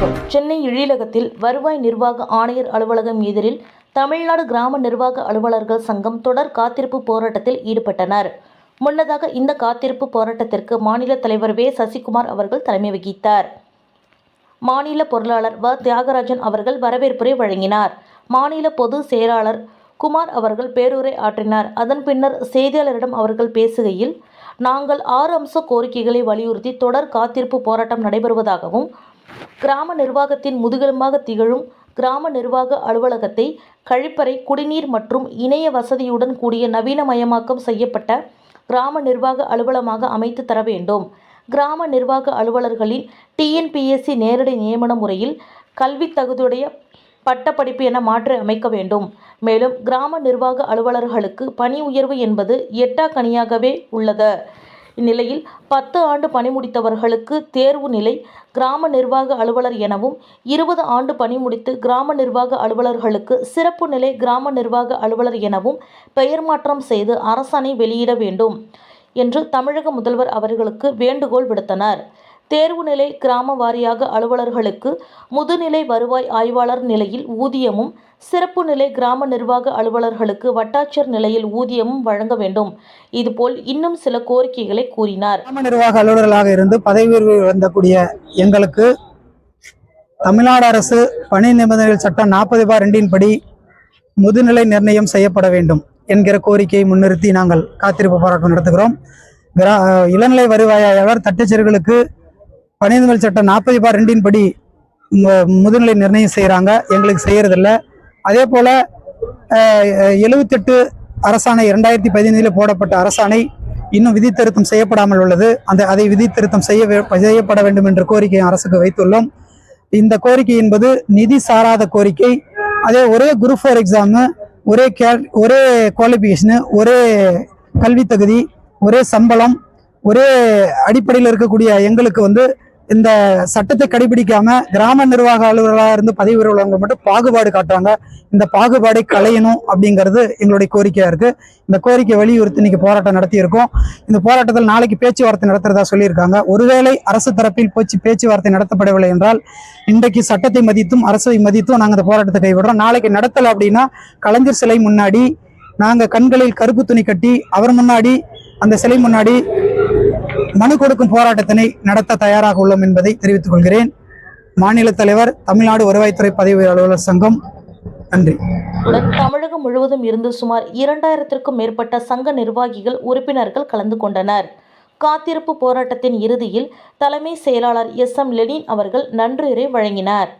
வணக்கம். சென்னை எழிலகத்தில் வருவாய் நிர்வாக ஆணையர் அலுவலகம் எதிரில் தமிழ்நாடு கிராம நிர்வாக அலுவலர்கள் சங்கம் தொடர் காத்திருப்பு போராட்டத்தில் ஈடுபட்டனர். முன்னதாக இந்த காத்திருப்பு போராட்டத்திற்கு மாநில தலைவர் வே. சசிகுமார் அவர்கள் தலைமை வகித்தார். மாநில பொருளாளர் வ. தியாகராஜன் அவர்கள் வரவேற்புரை வழங்கினார். மாநில பொதுச் செயலாளர் குமார் அவர்கள் பேருரை ஆற்றினார். அதன் பின்னர் செய்தியாளரிடம் அவர்கள் பேசுகையில், நாங்கள் 6 அம்ச கோரிக்கைகளை வலியுறுத்தி தொடர் காத்திருப்பு போராட்டம் நடைபெறுவதாகவும், கிராம நிர்வாகத்தின் முதுகெலும்பாக திகழும் கிராம நிர்வாக அலுவலகத்தை கழிப்பறை, குடிநீர் மற்றும் இணைய வசதியுடன் கூடிய நவீனமயமாக்கம் செய்யப்பட்ட கிராம நிர்வாக அலுவலகமாக அமைத்து தர வேண்டும். கிராம நிர்வாக அலுவலர்களின் TNPSC நேரடி நியமன முறையில் கல்வி தகுதியுடைய பட்டப்படிப்பு என மாற்றி அமைக்க வேண்டும். மேலும் கிராம நிர்வாக அலுவலர்களுக்கு பணி உயர்வு என்பது எட்டாக்கனியாகவே உள்ளது. இந்நிலையில் 10 ஆண்டு பணி முடித்தவர்களுக்கு தேர்வு நிலை கிராம நிர்வாக அலுவலர் எனவும், 20 ஆண்டு பணி முடித்து கிராம நிர்வாக அலுவலர்களுக்கு சிறப்பு நிலை கிராம நிர்வாக அலுவலர் எனவும் பெயர் மாற்றம் செய்து அரசாணை வெளியிட வேண்டும் என்று தமிழக முதல்வர் அவர்களுக்கு வேண்டுகோள் விடுத்தனர். தேர்வு நிலை கிராம வாரியாக அலுவலர்களுக்கு முதுநிலை வருவாய் ஆய்வாளர் நிலையில் ஊதியமும், சிறப்பு நிலை கிராம நிர்வாக அலுவலர்களுக்கு வட்டாட்சியர் நிலையில் ஊதியமும் வழங்க வேண்டும். இதுபோல் இன்னும் சில கோரிக்கைகளை கூறினார். கிராம நிர்வாக அலுவலர்களாக இருந்து பதவி உயர்வு வந்தக்கூடிய எங்களுக்கு தமிழ்நாடு அரசு பணி நிபந்தனைகள் சட்டம் 40/2 படி முதுநிலை நிர்ணயம் செய்யப்பட வேண்டும் என்கிற கோரிக்கையை முன்னிறுத்தி நாங்கள் காத்திருப்பு போராட்டம் நடத்துகிறோம். இளநிலை வருவாய் ஆய்வாளர் தட்டச்சர்களுக்கு பணி நிபந்தனைகள் சட்டம் 40/2 படி முதுநிலை நிர்ணயம் செய்கிறாங்க, எங்களுக்கு செய்யறதில்ல. அதே போல 78 அரசாணை 2015 போடப்பட்ட அரசாணை இன்னும் விதி திருத்தம் செய்யப்படாமல் உள்ளது. அதை விதி திருத்தம் செய்யப்பட வேண்டும் என்ற கோரிக்கையை அரசுக்கு வைத்துள்ளோம். இந்த கோரிக்கை என்பது நிதி சாராத கோரிக்கை. அதே ஒரே குரூப் 4 எக்ஸாமு, ஒரே குவாலிஃபிகேஷனு, ஒரே கல்வி தகுதி, ஒரே சம்பளம், ஒரே அடிப்படையில் இருக்கக்கூடிய எங்களுக்கு இந்த சட்டத்தை கடைபிடிக்காம கிராம நிர்வாக அலுவலராக இருந்து பதவி உயர்வுள்ளவங்க மட்டும் பாகுபாடு காட்டுறாங்க. இந்த பாகுபாடை களையணும் அப்படிங்கிறது எங்களுடைய கோரிக்கையா இருக்கு. இந்த கோரிக்கை வலியுறுத்தி இன்னைக்கு போராட்டம் நடத்தியிருக்கோம். இந்த போராட்டத்தில் நாளைக்கு பேச்சுவார்த்தை நடத்துறதா சொல்லியிருக்காங்க. ஒருவேளை அரசு தரப்பில் பேச்சுவார்த்தை நடத்தப்படவில்லை என்றால் இன்றைக்கு சட்டத்தை மதித்தும் அரசை மதித்தும் நாங்கள் இந்த போராட்டத்தை கைவிடுறோம். நாளைக்கு நடத்தலை அப்படின்னா கலைஞர் சிலை முன்னாடி நாங்கள் கண்களில் கருப்பு துணி கட்டி அவர் முன்னாடி, அந்த சிலை முன்னாடி மனு கொடுக்கும் போராட்டத்தினை நடத்த தயாராக உள்ளோம் என்பதை தெரிவித்துக் கொள்கிறேன். மாநில தலைவர், தமிழ்நாடு வருவாய்த்துறை பதவி அலுவலர் சங்கம். நன்றி. தமிழகம் முழுவதும் இருந்து சுமார் 2000க்கும் மேற்பட்ட சங்க நிர்வாகிகள், உறுப்பினர்கள் கலந்து கொண்டனர். காத்திருப்பு போராட்டத்தின் இறுதியில் தலைமை செயலாளர் SM லெனின் அவர்கள் நன்றியுரை வழங்கினார்.